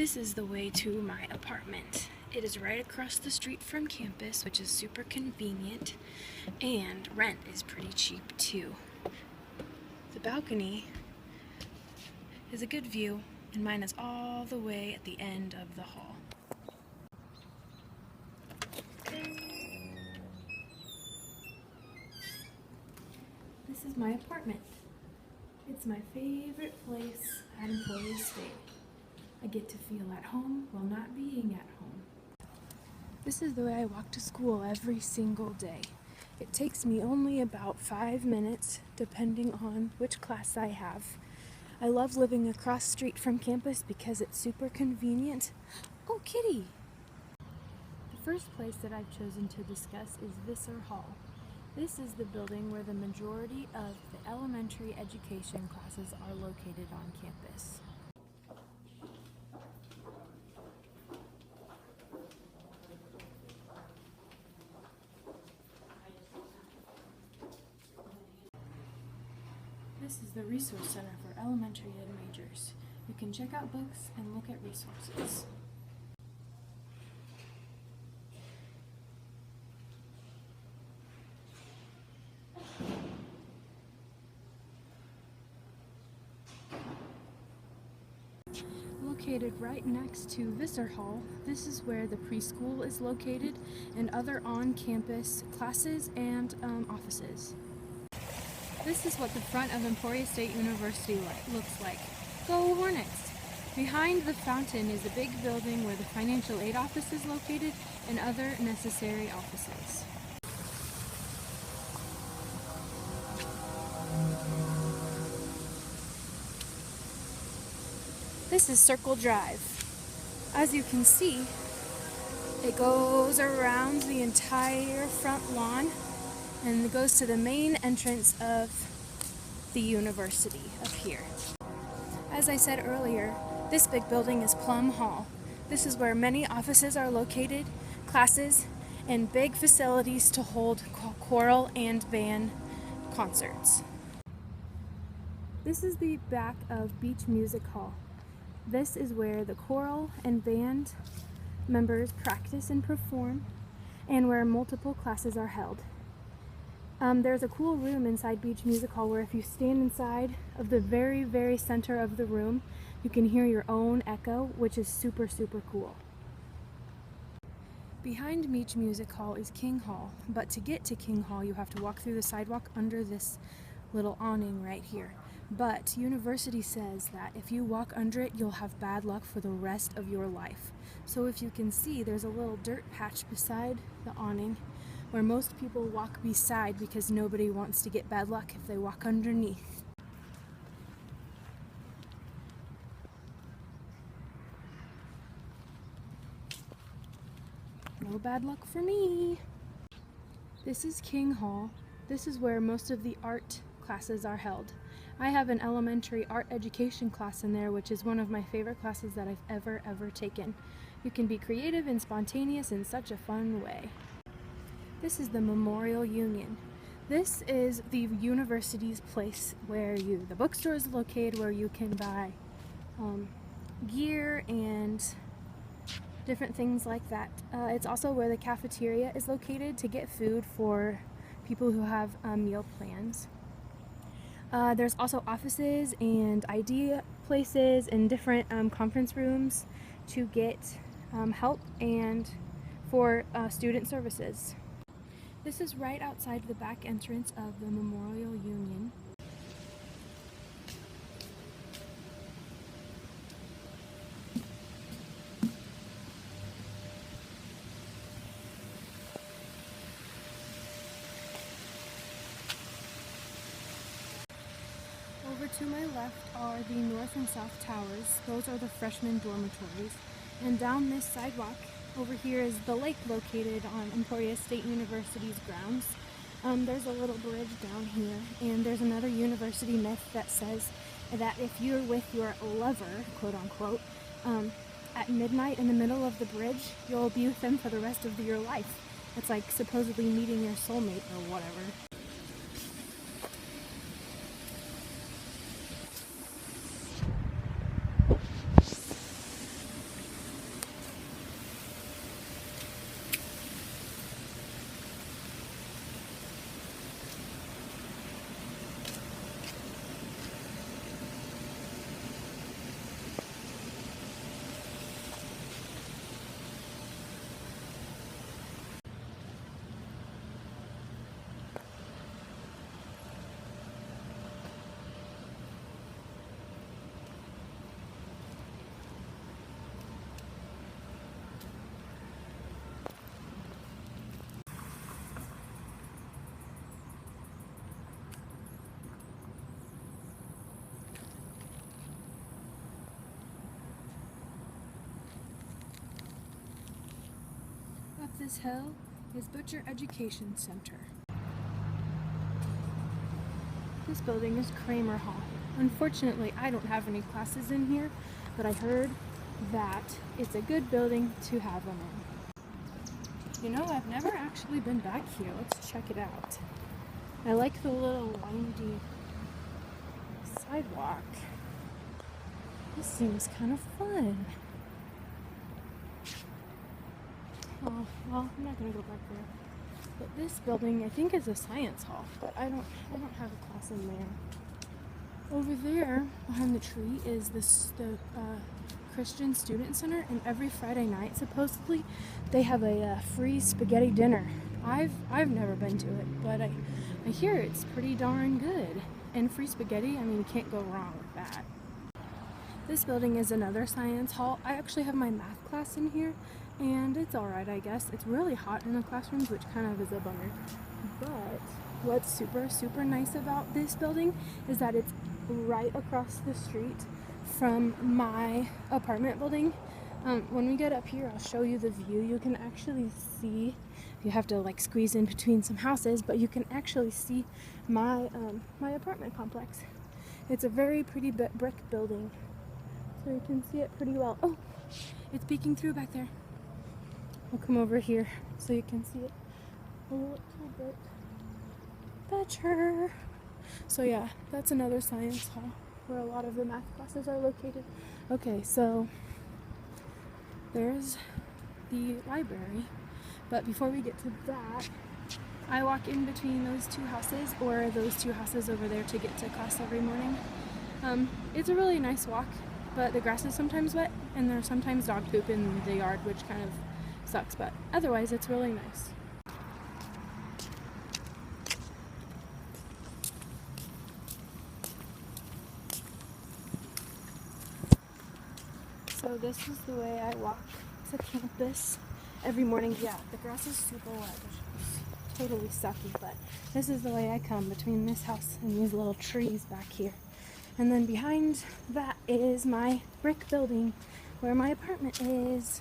This is the way to my apartment. It is right across the street from campus, which is super convenient, and rent is pretty cheap too. The balcony is a good view, and mine is all the way at the end of the hall. This is my apartment. It's my favorite place at Emporia State. I get to feel at home while not being at home. This is the way I walk to school every single day. It takes me only about 5 minutes, depending on which class I have. I love living across the street from campus because it's super convenient. Oh, kitty! The first place that I've chosen to discuss is Visser Hall. This is the building where the majority of the elementary education classes are located on campus. This is the Resource Center for Elementary Ed majors. You can check out books and look at resources. Located right next to Visser Hall, this is where the preschool is located and other on-campus classes and offices. This is what the front of Emporia State University looks like. Go Hornets! Behind the fountain is a big building where the financial aid office is located and other necessary offices. This is Circle Drive. As you can see, it goes around the entire front lawn and it goes to the main entrance of the university up here. As I said earlier, this big building is Plum Hall. This is where many offices are located, classes, and big facilities to hold choral and band concerts. This is the back of Beach Music Hall. This is where the choral and band members practice and perform, and where multiple classes are held. There's a cool room inside Beach Music Hall where if you stand inside of the very, very center of the room, you can hear your own echo, which is super, super cool. Behind Beach Music Hall is King Hall, but to get to King Hall, you have to walk through the sidewalk under this little awning right here. But university says that if you walk under it, you'll have bad luck for the rest of your life. So if you can see, there's a little dirt patch beside the awning where most people walk beside because nobody wants to get bad luck if they walk underneath. No bad luck for me. This is King Hall. This is where most of the art classes are held. I have an elementary art education class in there, which is one of my favorite classes that I've ever taken. You can be creative and spontaneous in such a fun way. This is the Memorial Union. This is the university's place where the bookstore is located, where you can buy gear and different things like that. It's also where the cafeteria is located to get food for people who have meal plans. There's also offices and idea places and different conference rooms to get help and for student services. This is right outside the back entrance of the Memorial Union. Over to my left are the north and south towers. Those are the freshman dormitories. And down this sidewalk over here is the lake located on Emporia State University's grounds. There's a little bridge down here, and there's another university myth that says that if you're with your lover, quote unquote, at midnight in the middle of the bridge, you'll be with them for the rest of your life. It's like supposedly meeting your soulmate or whatever. this hill is Butcher Education Center. This building is Kramer Hall. Unfortunately, I don't have any classes in here, but I heard that it's a good building to have them in. You know, I've never actually been back here. Let's check it out. I like the little windy sidewalk. This seems kind of fun. Oh, well, I'm not gonna go back there. But this building, I think, is a science hall, but I don't have a class in there. Over there, behind the tree, is the Christian Student Center, and every Friday night, supposedly, they have a free spaghetti dinner. I've never been to it, but I hear it's pretty darn good. And free spaghetti, I mean, you can't go wrong with that. This building is another science hall. I actually have my math class in here, and it's alright, I guess. It's really hot in the classrooms, which kind of is a bummer. But what's super nice about this building is that it's right across the street from my apartment building. When we get up here, I'll show you the view. You can actually see, you have to like squeeze in between some houses, but you can actually see my apartment complex. It's a very pretty brick building, so you can see it pretty well. Oh, it's peeking through back there. We'll come over here so you can see it a little bit better. So yeah, that's another science hall where a lot of the math classes are located. Okay, so there's the library, but before we get to that, I walk in between those two houses, or those two houses over there, to get to class every morning. It's a really nice walk, but the grass is sometimes wet, and there's sometimes dog poop in the yard, which kind of sucks, but otherwise it's really nice. So this is the way I walk to campus every morning. Yeah, the grass is super wet, which is totally sucky, but this is the way I come between this house and these little trees back here. And then behind that is my brick building where my apartment is.